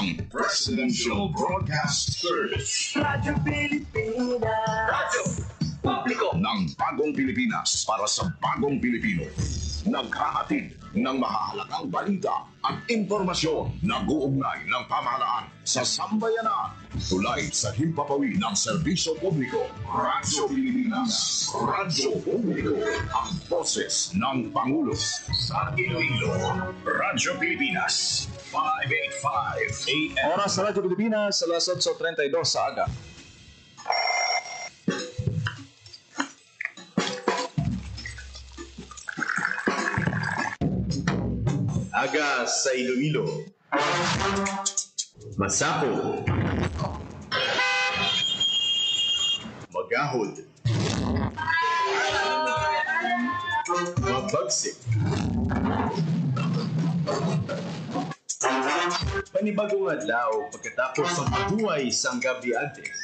ang Presidential Broadcast Service. Radyo Pilipinas. Radyo Publiko ng Bagong Pilipinas para sa Bagong Pilipino. Naghahatid ng mahahalagang balita at impormasyon na guugnay ng pamahalaan sa sambayanan. Tulay sa himpapawid ng serbisyo publiko. Radyo Pilipinas. Radyo Publiko. Ang boses ng Pangulo sa Iloilo. Radyo Pilipinas. 585 AM. Oras sa Radyo Pilipinas, alas 8:32 sa aga. Aga sa Iloilo. Masapo. Magahod. Mabagsik. Panibagong adlaw pagkatapos ng pahuway sang gabi antes.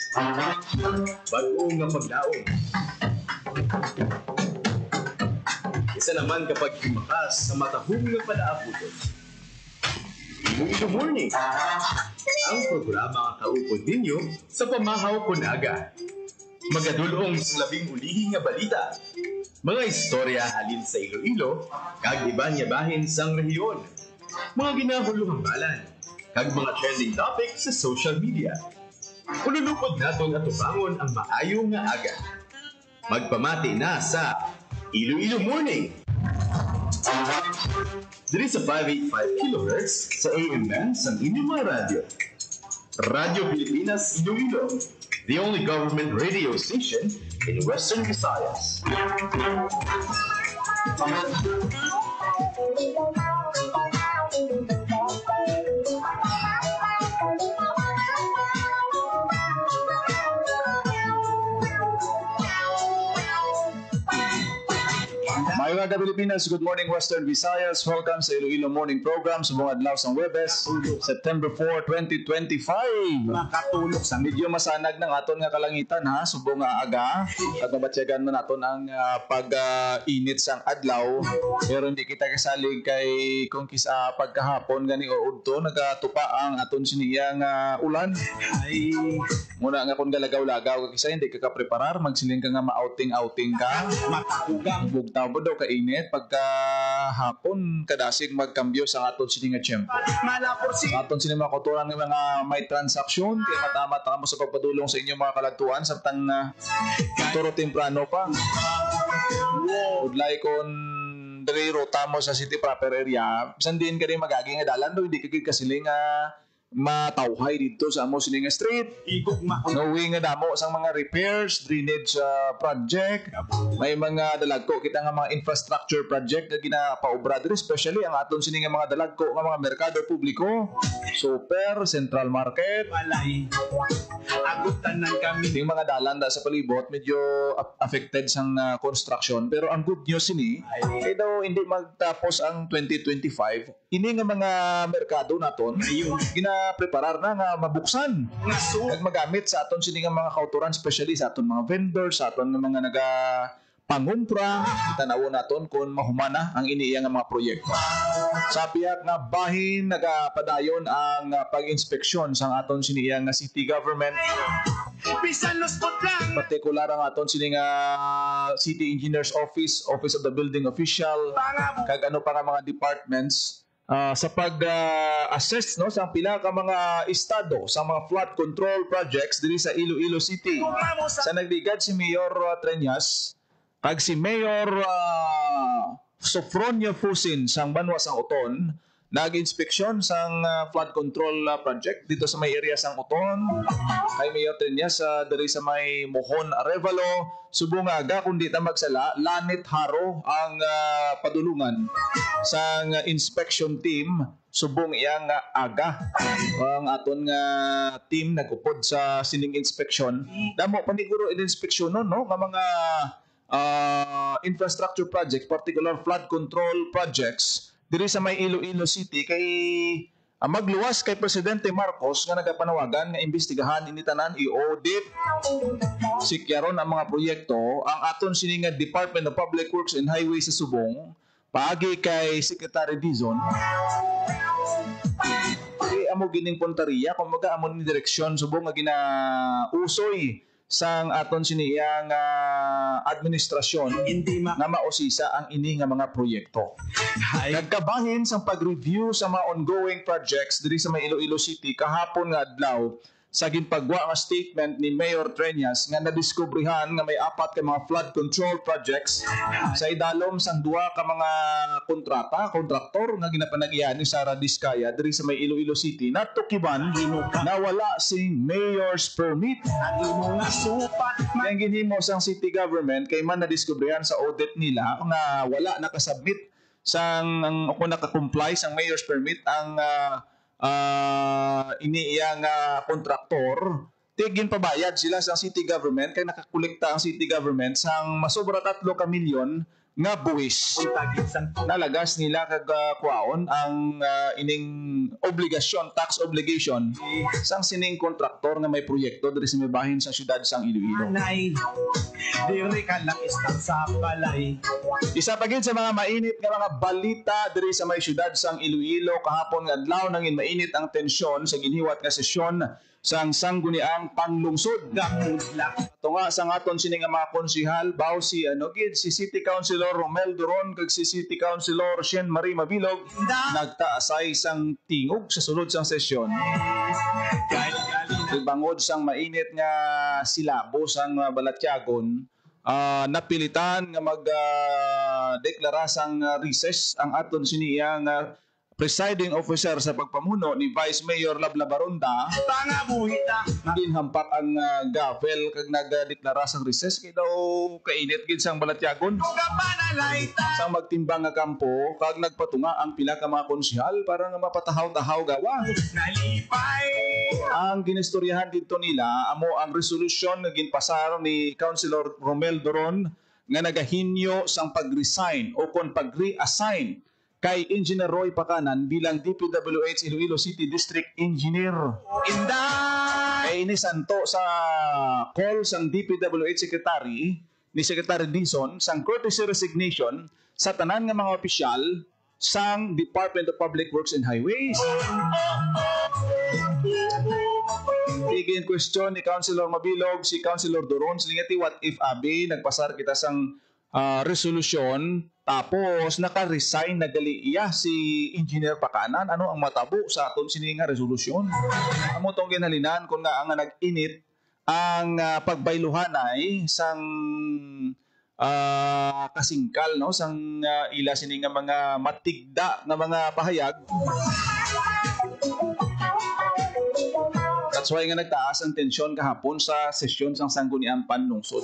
Bagong nga pagdaon. Isa naman kapag kumakas sa matahong nga palaaputon. Iloilo Morning, ang programa nga kaupod ninyo sa pamahaw kon aga. Magadulong sa labing ulihi nga balita. Mga istorya halin sa Iloilo, kag iba niya bahin sang rehiyon. Mga ginahuluhang balan, kag mga trending topics sa social media. Ululupod natong atubangon ang maayo nga aga. Magpamati na sa Iloilo Morning. Diri sa 585 kHz sa AM band sa inyong mga radyo. Radyo Pilipinas Iloilo, the only government radio station in Western Visayas. Mayong aga Pilipinas, good morning Western Visayas. Welcome sa Iloilo Morning Program sa mga adlaw sa Webes, September 4, 2025. Makatulog sa medyo masanag ng aton nga kalangitan ha, subong nga aga. At nabatsyagan man aton ang pag-init sang adlaw. Pero hindi kita kasalig kay kung pagkahapon gani o udto nagatupa ang aton siniyang ulan. Ay muna nga kung galagaw-lagaw kasi hindi ka preparar magsiling ka nga ma-outing ka. Makakugang bugtaw mo daw kainit pagka hapon kadasig magkambyo sa aton sini nga tiyempo. Sa aton sini mga kuturan ng mga may transaksyon kaya matama-tama mo sa pagpadulong sa inyong mga kalagtuan samtang turo temprano pa. Udlay kon diri rota mo sa city proper area, bisan din ka rin magaging dalan do hindi kagid kasiling matawhay dito sa amo sining street. Knowing nga damo sang mga repairs, drainage project, may mga dalagko kita nga mga infrastructure project nga ginapaobra diri, especially ang aton sining mga dalagko nga mga merkado publiko, super, central market, walay agutan nang kami ding mga dalan da sa palibot medyo affected sang construction. Pero ang good news ini ay daw hindi magtapos ang 2025 ini nga mga merkado naton preparar na nga mabuksan at magamit sa aton sini nga mga kauturan, especially sa aton mga vendors, sa aton mga naga pangumpra, tanawon naton kung mahumana ang iniiya nga mga proyekto. Sa piyak nga bahin nagapadayon ang pag-inspeksyon sa aton siniya nga city government. Partikular ang aton sini nga City Engineers Office, Office of the Building Official, kag ano pa nga mga departments sa pag-assess no sa pila ka mga estado sa mga flood control projects diri sa Iloilo City. Sa nagligad si Mayor Treñas kag si Mayor Sofronio Fusin sang Banwa sang Uton nag-inspeksyon sang flood control project dito sa may area sang Uton. Kay Mayor Treñas diri sa may Mohon Arevalo, subong aga kundi ta magsala Lanit Haro ang padulungan sang inspection team subong iyang aga. Ang aton nga team nagupod sa sining inspection. Damo paniguro in-inspeksyon no nga mga infrastructure projects, particular flood control projects diri sa may Iloilo City kay magluwas kay Presidente Marcos nga nagapanawagan nga imbestigahan ini tanan i-audit sikyaron ang mga proyekto ang aton sini nga Department of Public Works and Highways sa Subong paagi kay Secretary Dizon. amo gining punteriya, kumbaga amo ni direksyon subong nga ginausoy sang aton siniyang administrasyon Hindi na mausisa ang ini nga mga proyekto. Hay Nagkabahin sa pag-review sa mga ongoing projects diri sa may Iloilo City kahapon nga adlaw sa ginpagwa nga statement ni Mayor Treñas nga nadiskubrihan nga may 4 ka mga flood control projects sa idalom sang 2 ka mga kontraktor nga ginapanag-iyan ni Sara Diskaya diri sa may Iloilo City natukiban na wala sing mayor's permit. ang imo nga supat Yang ginhimo sang city government kay man nadiskubrihan sa audit nila nga wala nakasubmit sang o kung naka-comply sang mayor's permit ang iniiyang kontraktor, tigin pabayad sila sa city government kay nakakolekta ang city government sang masobra 3 ka milyon nga buwis. tagit sang Nalagas nila kag kuwaon ang ining obligasyon, tax obligation sang sining kontraktor nga may proyekto diri sa may bahin sa syudad sang Iloilo. anay. Diri ka lang istan sa balay. Isa pa gid sa mga mainit nga mga balita diri sa may syudad sang Iloilo kahapon nga adlaw nangin mainit ang tensyon sa ginhiwat nga sesyon sang sangguniang panglungsod. Gamudlak. Tunga sa aton sini nga mga konsihal baw si si City Councilor Romel Duron kag si City Councilor Shen Marie Mabilog nagtaasay sang tingog sa sulod sang sesyon. Bangod sang mainit nga silabo sang balatyagon, napilitan nga mag-deklara sang recess ang aton siniya nga presiding officer sa pagpamuno ni Vice Mayor Lablabaronda. Pangabuhita. Ginhampak ang gavel kag nagdeklara sang recess kay daw kainit gid sang balatyagon. Kapanalaita. Sang magtimbang nga kampo kag nagpatunga ang pila ka mga konsehal para nga mapatahaw-tahaw gawa. Nalipay. Ang ginistoryahan dito nila amo ang resolusyon nga ginpasar ni Councilor Romel Doron nga nagahinyo sang pag-resign o kon pag-reassign kay Engineer Roy Pacanan bilang DPWH Iloilo City District Engineer. Inday. Kay ini santo sa call sang DPWH Secretary ni Secretary Dizon sang courtesy resignation sa tanan nga mga opisyal sang Department of Public Works and Highways. Igin question ni Councilor Mabilog si Councilor Doron silingati what if abi nagpasar kita sang resolusyon tapos naka-resign nagali iya si Engineer Pacanan, ano ang matabo sa aton sini nga resolusyon? Amo tong ginhalinan kun nga ang nag-init ang pagbayluhan ay sang kasingkal no sang ila sini nga mga matigda nga mga pahayag. That's why nga nagtaas ang tensyon kahapon sa sesyon sang sangguniang panlungsod.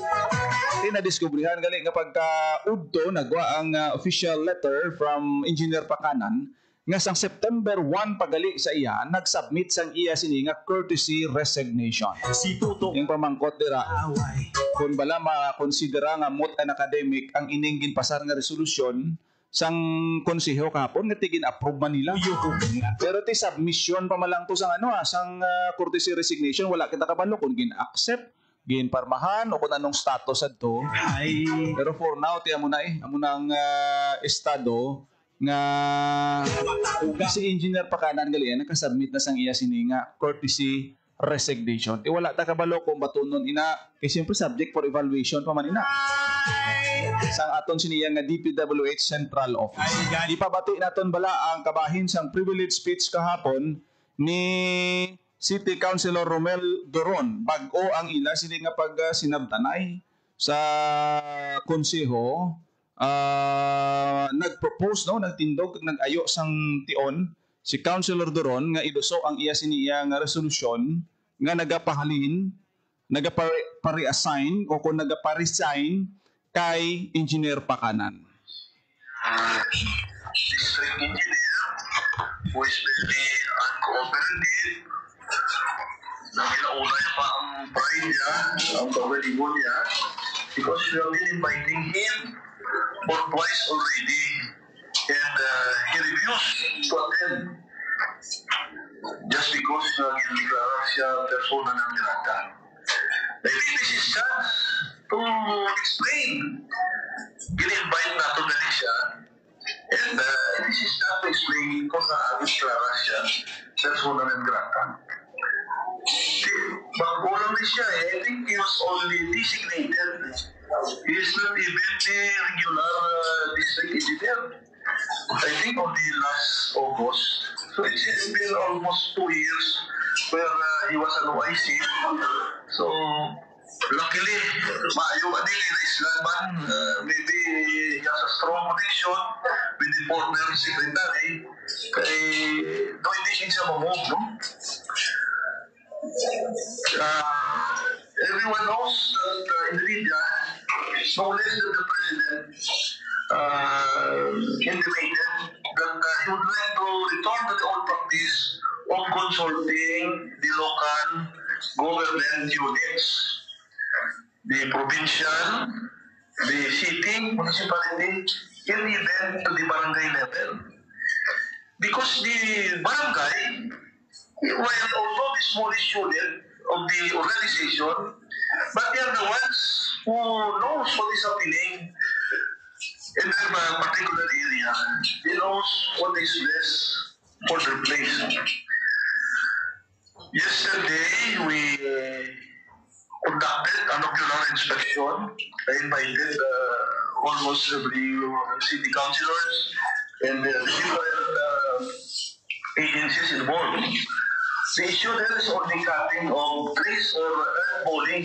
Nadiskubrihan gali nga pagka-udto nagwa ang official letter from Engineer Pacanan nga sang September 1 pagali sa iya nagsubmit sang iya sini nga courtesy resignation. Si Tuto. Yung pamangkot dira Away. kung bala makonsidera nga mot an academic ang ining ginpasar nga resolusyon sang konseho kahapon nga tigin approve man nila. Pero ti submission pa malang to sang sang courtesy resignation wala kita kabalo kung gin-accept, gin-parmahan o kung anong status adto. Ay. Pero for now ti amo na amo nang estado nga si Engineer Pacanan gali nakasubmit na sang iya sini nga courtesy resignation. Ti wala ta kabalo kung batunon ina kay siyempre subject for evaluation pa man ina. Sang aton siniya nga DPWH Central Office. Ipabati naton bala ang kabahin sang privilege speech kahapon ni City Councilor Romel Doron bag-o ang ila sini nga pag sinabtanay sa konseho nagpropose no nagtindog nag-ayo sang tion si Councilor Doron nga iduso ang iya siniya nga resolusyon nga nagapahalin nagapa-reassign o kung nagapa-resign kay Engineer Pacanan. District engineer who is very uncooperative. Nakilauna niya pa ang pride niya, ang pagalibo niya, because we have been inviting him for twice already and he refused to attend just because nagdeklara siya persona non grata. I think this is chance to explain. Gini-invite nato na siya And this is not to explain kung naagis klara siya persona ng grata. Bago lang din siya I think he was only designated. He is not even the regular district engineer. I think only last August. So it's been almost 2 years where he was an OIC. So luckily, maayo man din na Islaman. Maybe he has a strong connection with the former secretary. Kaya hindi siya mamove, no? Everyone knows that in the media, no less than the president intimated that he would like to return to the old practice of consulting the local government units, the provincial, the city, municipality, and even to the barangay level. Because the barangay, while although the smallest unit of the organization, but they are the ones who knows what is happening in their particular area. They knows what is best for their place. Yesterday, we conducted an ocular inspection. I invited almost every city councilors and the different agencies involved. The issue there is only cutting of trees or earth falling.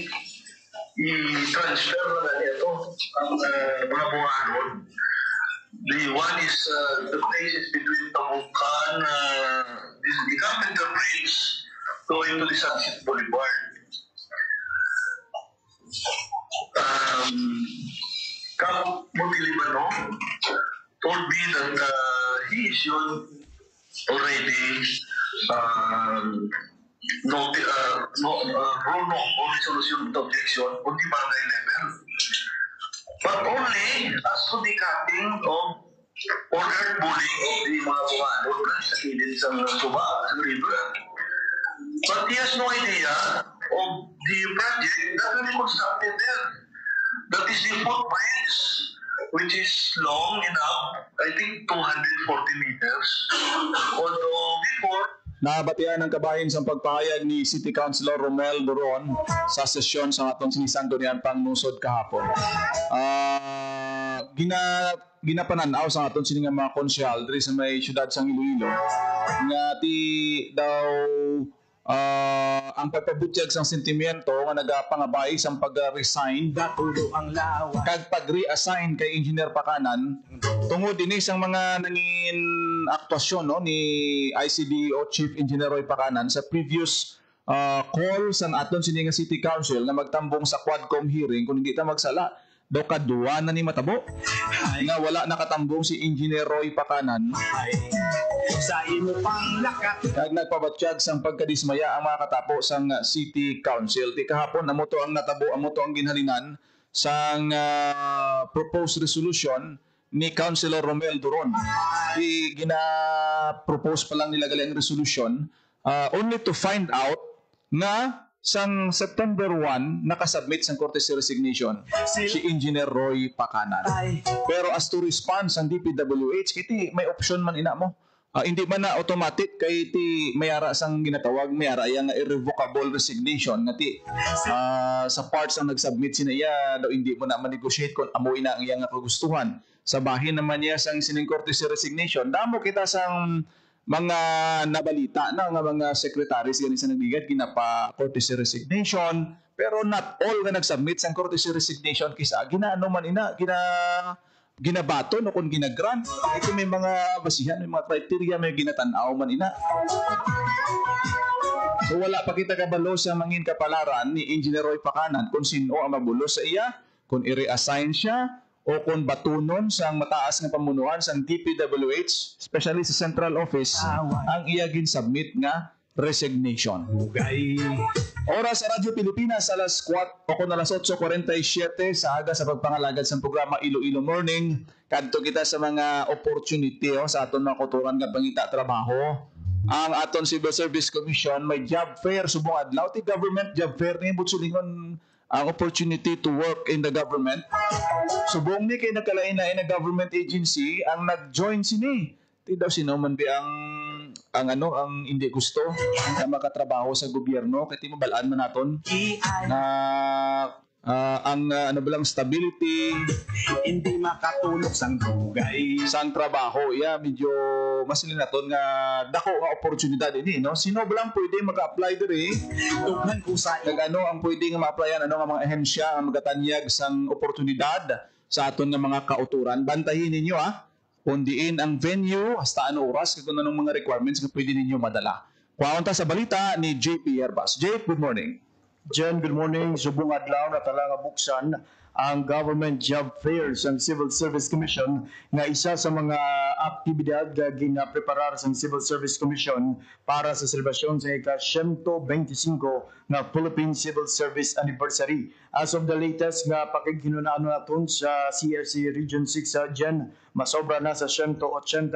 I-transfer na ito ang mga buhanon. The one is the places between Tamukan, the Carpenter Bridge, going to the Sunset Boulevard. Kap Motilibano told me that he issued already no resolution of objection on the barangay level. But only as to the cutting of ordered bullying of the mga buhanon sa kilid sa Suba, sa river. But he has no idea of the project that will be constructed there. That is the footbridge, which is long enough, I think 240 meters. Although before, Nabatian ng kabahin sa pagpahayag ni City Councilor Romel Duron sa sesyon sa atong sinisangdonian pangmusod kahapon. Ginapananaw sa aton sini nga mga konsyal diri sa may syudad sang Iloilo nga ti daw ang pagpabutyag sang sentimiento nga nagapangabay sang pag-resign Datulo ang lawa. kag pag-reassign kay Engineer Pakanan tungod dinhi sang mga nangin aktwasyon no ni ICDO Chief Engineer Roy Pakanan sa previous call sa aton sini nga City Council na magtambong sa Quadcom hearing kung hindi ta magsala daw kaduwa na ni matabo nga wala nakatambong si Engineer Roy Pakanan Sa imo pang lakat. kag nagpabatsyag sang pagkadismaya ang mga katapo sang City Council. Ti kahapon amo to ang natabo, amo to ang ginhalinan sang proposed resolution ni Councilor Romel Duron. Di gina-propose pa lang nila galing resolution only to find out na sang September 1 nakasubmit sang courtesy resignation si Engineer Roy Pakanan. Pero as to response ang DPWH iti may option man ina mo. Hindi man na automatic kay ti mayara sang ginatawag mayara yang irrevocable resignation nga ti sa parts ang nagsubmit sinaya daw hindi mo na ma-negotiate kung amo ina ang iyang kagustuhan. Sa bahin naman niya sang sining courtesy resignation damo kita sang mga nabalita na nga mga secretaries gani sa nagbigat ginapa courtesy resignation pero not all nga nagsubmit sang courtesy resignation kisa ginaano man ina ginabato no kung ginagrant ito may mga basihan may mga criteria may ginatanaw man ina. So wala pa kita kabalo sa mangin kapalaran ni Engineer Roy Pakanan kung sino ang mabulo sa iya, kung i-reassign siya o kung batunon sa mataas nga pamunuan sa DPWH, especially sa central office, ang iya gin-submit nga resignation. Ugay. Oras sa Radyo Pilipinas, alas 4 o kung alas 8:47 sa aga sa pagpangalagad sa programa Iloilo Morning. Kadto kita sa mga opportunity sa aton mga kuturan nga pangita trabaho. Ang aton Civil Service Commission may job fair subong adlaw ti government job fair ni butsulingon ang opportunity to work in the government. Subong ni kay nakalain na in a government agency ang nag-join sini. Ti daw sino man bi ang hindi gusto na makatrabaho sa gobyerno kay ti mabalaan man naton na ano ba lang stability Hindi makatulog sang dugay. sang trabaho medyo masilin naton nga dako nga oportunidad ini no sino ba lang pwede maka-apply diri Tughan ko sa kag ano ang pwede nga ma-applyan ano nga mga ahensya ang magatanyag sang oportunidad sa aton nga mga kauturan bantahin ninyo kundiin ang venue hasta ano oras kung anong mga requirements nga pwede ninyo madala. Kuhaon ta sa balita ni JP Herbas. JP, good morning. Jen, good morning. Subong adlaw na tala nga buksan ang Government Job Fairs ang Civil Service Commission nga isa sa mga aktibidad nga ginapreparar sa Civil Service Commission para sa selebrasyon sa ika-125 nga Philippine Civil Service Anniversary. As of the latest nga pakighinunaan naton sa CRC Region 6 sa Jen, masobra na sa 180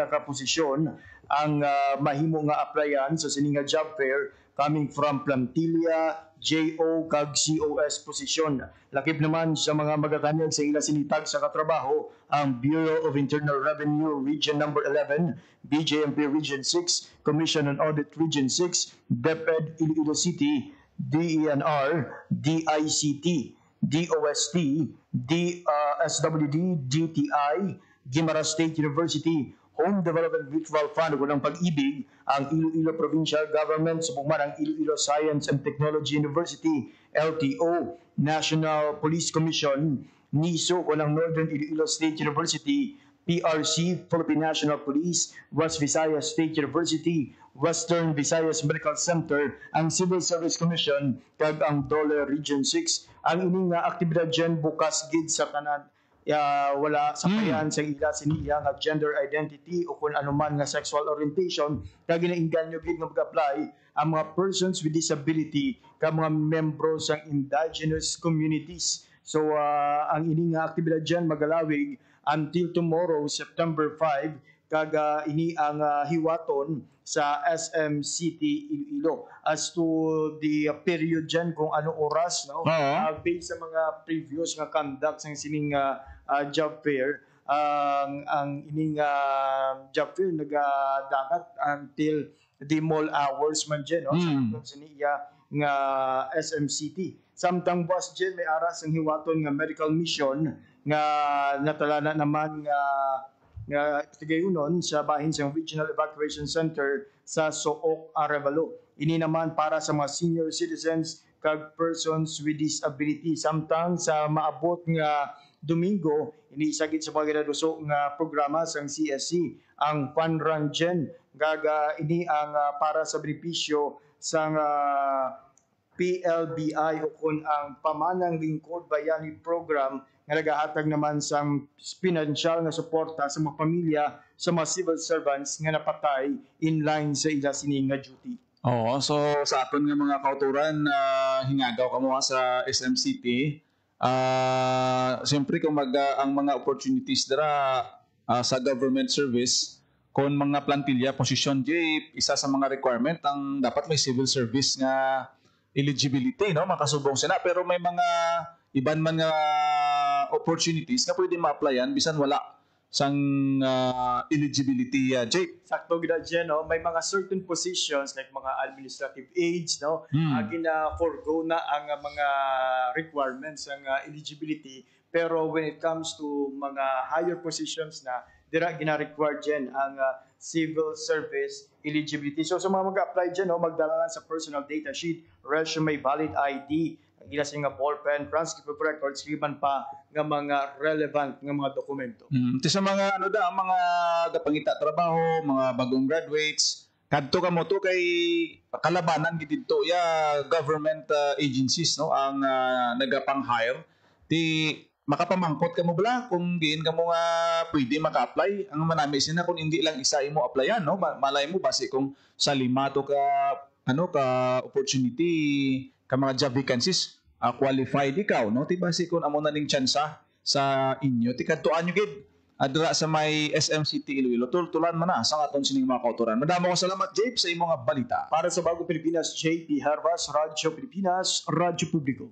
ka posisyon ang mahimo nga applyan sa sining nga job fair coming from plantilla, JO kag COS posisyon. Lakip naman sa mga magatanyag sa ila sinitag sa katrabaho ang Bureau of Internal Revenue Region Number 11, BJMP Region 6, Commission on Audit Region 6, DepEd Iloilo City, DENR, DICT, DOST, SWD, DTI, Guimaras State University, Home Development Mutual Fund o ng pag-ibig, ang Iloilo Provincial Government, subong man ang Iloilo Science and Technology University, LTO, National Police Commission, NISO o ng Northern Iloilo State University, PRC, Philippine National Police, West Visayas State University, Western Visayas Medical Center, ang Civil Service Commission, kag ang Dole Region 6. Ang ining nga aktibidad dyan bukas gid sa kanan wala sa payan sa ila siniya nga gender identity o kung anuman nga sexual orientation kag ginainganyo gid nga mag-apply ang mga persons with disability kag mga membro sa indigenous communities. So ang ini nga aktibidad dyan magalawig until tomorrow September 5 kag ini ang hiwaton sa SM City Iloilo. As to the period dyan kung ano oras no based sa mga previous nga conduct ng sining job fair ang ining job fair nagadagat until the mall hours man dyan no sa niya nga SM City. Samtang bus dyan may aras ang hiwaton nga medical mission nga natalana naman nga tigayunon sa bahin sa Regional Evacuation Center sa Sook, Arevalo. Ini naman para sa mga senior citizens kag persons with disability. Samtang sa maabot nga Domingo, iniisagit sa mga ginaduso nga programa sa CSC ang Fun Run Gen. Gaga ini ang para sa benepisyo sa PLBI o kung ang Pamanang Lingkod Bayani Program nga nagahatag naman sa financial nga suporta sa mga pamilya sa mga civil servants nga napatay in line sa ila sining nga duty. So sa aton nga mga kauturan hingagaw kamo sa SMCT siyempre kung ang mga opportunities dira sa government service kung mga plantilla posisyon isa sa mga requirement ang dapat may civil service nga eligibility no makasubong sila pero may mga iban man nga opportunities na pwede ma-applyan bisan wala sang eligibility Jake. Sakto gid dyan no may mga certain positions like mga administrative aides no gina-forgo na ang mga requirements ang eligibility pero when it comes to mga higher positions na dira gina-require dyan ang civil service eligibility. So sa mga mag-apply dyan no magdala lang sa personal data sheet, resume, valid ID, ila sa nga ballpen, transcript of records, liban pa nga mga relevant nga mga dokumento. Ito sa mga mga gapangita trabaho, mga bagong graduates, kadto ka mo to kay kalabanan gid dito government agencies no ang nagapang-hire ti makapamangkot ka mo bala kung diin ka mo nga pwede maka-apply ang manami sina kung hindi lang isa imo applyan no malay mo base kung sa lima to ka opportunity ka mga job vacancies qualified ikaw no ti base kun amo na ning tsansa sa inyo ti kadtuan nyo gid adra sa may SMCT Iloilo tulan man na sa aton sining mga kauturan. Madamo ko salamat Jape sa imong balita. Para sa Bagong Pilipinas, JP Herbas, Radyo Pilipinas, Radyo Publiko.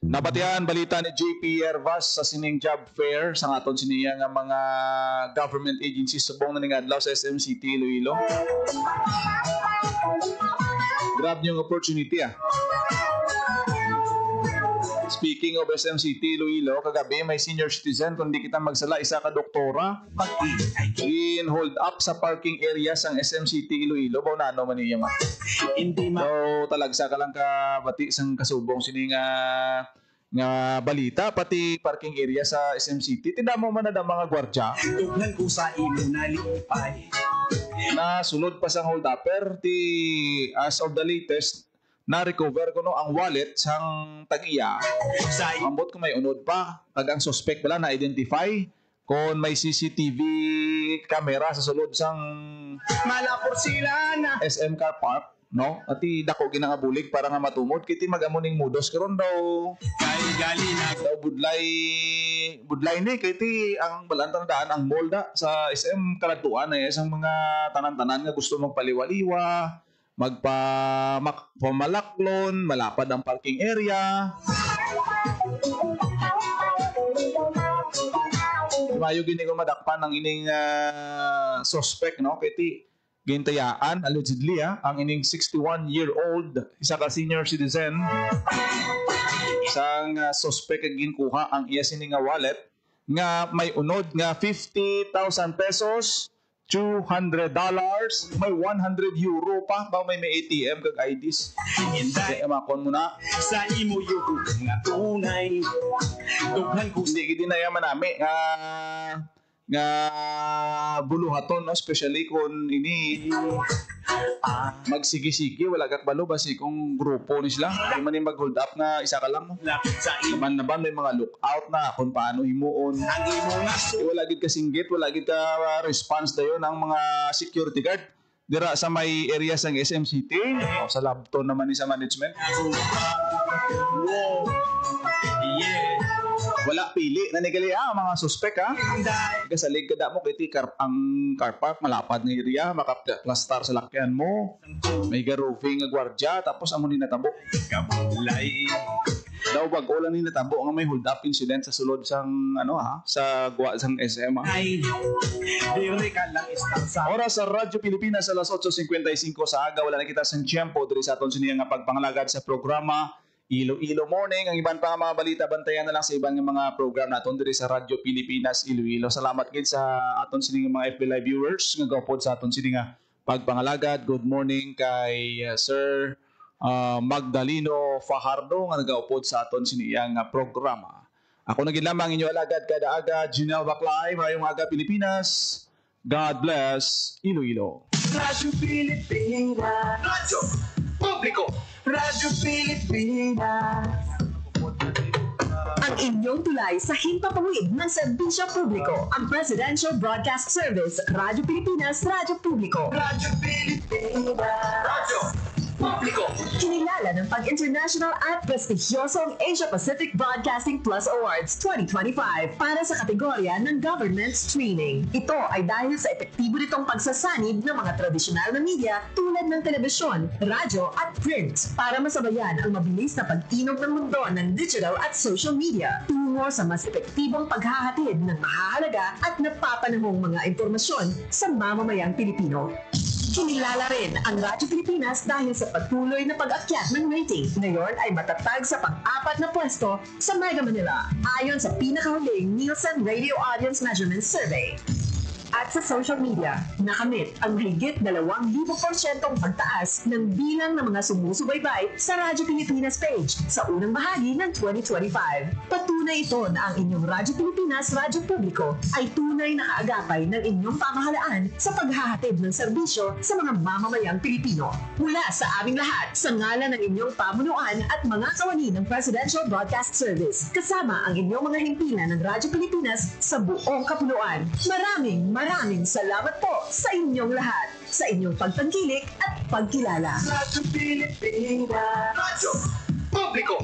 Nabatian balita ni JP Hervas sa sining job fair sa aton siniya nga mga government agencies subong na ningadlaw sa SM City Iloilo. Grab niyong opportunity Speaking of SM City Iloilo, kagabi may senior citizen kundi kita magsala isa ka doktora in hold up sa parking area sang SM City Iloilo. Baw na ano man niya ma. Hindi ma. So talagsa ka lang ka bati sang kasubong sini nga balita pati parking area sa SM City. Tinamo man na mga gwardiya Tugnan ko sa imo nalipay. na sunod pa sang hold upper as of the latest na-recover ko ang wallet sang tag-iya. Sa Ambot ko may unod pa. Tagang suspect pala na-identify kung may CCTV camera sa sulod sang malapor sila na. SM car park. No? At dako ginangabulig para nga matumod. Kiti magamuning mudos karon daw. Kay gali na. Daw budlay ni. Kiti ang balantandaan ang molda sa SM Kalatuan ay isang mga tanan-tanan nga gusto magpaliwaliwa. Pamalaklon, malapad ang parking area. Mayo gini ko madakpan ang ining suspect, no? Kiti gintayaan allegedly ang ining 61-year-old isa ka senior citizen sang suspect kag ginkuha ang iya sini nga wallet nga may unod nga 50,000 pesos, $200, may 100 euro pa, ba may ATM kag IDs. Inday Emakon mo na. sa imo yung nga tunay. Tugnan ko Hindi gidi na yaman nami nga buluhaton, no? Especially kung ini magsigi-sigi, wala kak balo basi kung grupo ni sila. Di man yung mag-hold up na isa ka lang, no? lapit sa imo. Naban may mga lookout na kung paano himuon. Ang imo nga Wala gid ka singgit, wala gid ka response dayon ng mga security guard dira sa may area sang SM City. O, sa labton naman ni sa management. Wow. Yeah. Wala pili na nigali mga suspect Inday Kasalig kada mo kiti ang car park malapad nga area, makaplastar sa lakyan mo. May roofing nga gwardiya tapos amo ni natabo. kabulay. Daw bag ulan ni natabo nga may hold up incident sa sulod sang sa sang SM. Ay, dire ka lang istansa. Oras sa Radyo Pilipinas alas 8:55 sa aga. Wala na kita sang tiyempo diri sa aton siniya nga pagpangalagad sa programa Iloilo Morning. Ang iban pa nga mga balita bantayan na lang sa ibang mga program naton diri sa Radyo Pilipinas Iloilo. Salamat gid sa aton sini mga FB Live viewers nga gawpod sa aton sini nga pagpangalagad. Good morning kay Sir Magdaleno Fajardo nga nagaupod sa aton sini nga programa. Ako na gid lamang inyo alagad kada aga Junel Baclay. Mayong aga Pilipinas. God bless Iloilo. Radyo Pilipinas. Radyo Publiko. Radyo Pilipinas. Ang inyong tulay sa himpapawid ng serbisyo publiko. Ang Presidential Broadcast Service, Radyo Pilipinas, Radyo Publiko. Radyo Pilipinas. Radyo Publiko. Kinilala ng pag-international at prestigyosong Asia Pacific Broadcasting Plus Awards 2025 para sa kategorya ng Government Streaming. Ito ay dahil sa epektibo nitong pagsasanib ng mga tradisyonal na media tulad ng telebisyon, radyo at print para masabayan ang mabilis na pag-inog ng mundo ng digital at social media tungo sa mas epektibong paghahatid ng mahahalaga at napapanahong mga impormasyon sa mamamayang Pilipino. Kinilala rin ang Radyo Pilipinas dahil sa patuloy na pag-akyat ng rating. Ngayon ay matatag sa pang-apat na pwesto sa Mega Manila ayon sa pinakahuling Nielsen Radio Audience Measurement Survey. At sa social media, nakamit ang higit 2,000% pagtaas ng bilang ng mga sumusubaybay sa Radyo Pilipinas page sa unang bahagi ng 2025. Patunay ito na ang inyong Radyo Pilipinas Radyo Publiko ay tunay na kaagapay ng inyong pamahalaan sa paghahatid ng serbisyo sa mga mamamayang Pilipino. Mula sa aming lahat, sa ngalan ng inyong pamunuan at mga kawani ng Presidential Broadcast Service, kasama ang inyong mga himpilan ng Radyo Pilipinas sa buong kapuluan. Maraming salamat po sa inyong lahat, sa inyong pagtangkilik at pagkilala. Radyo Pilipinas. Radyo Publiko.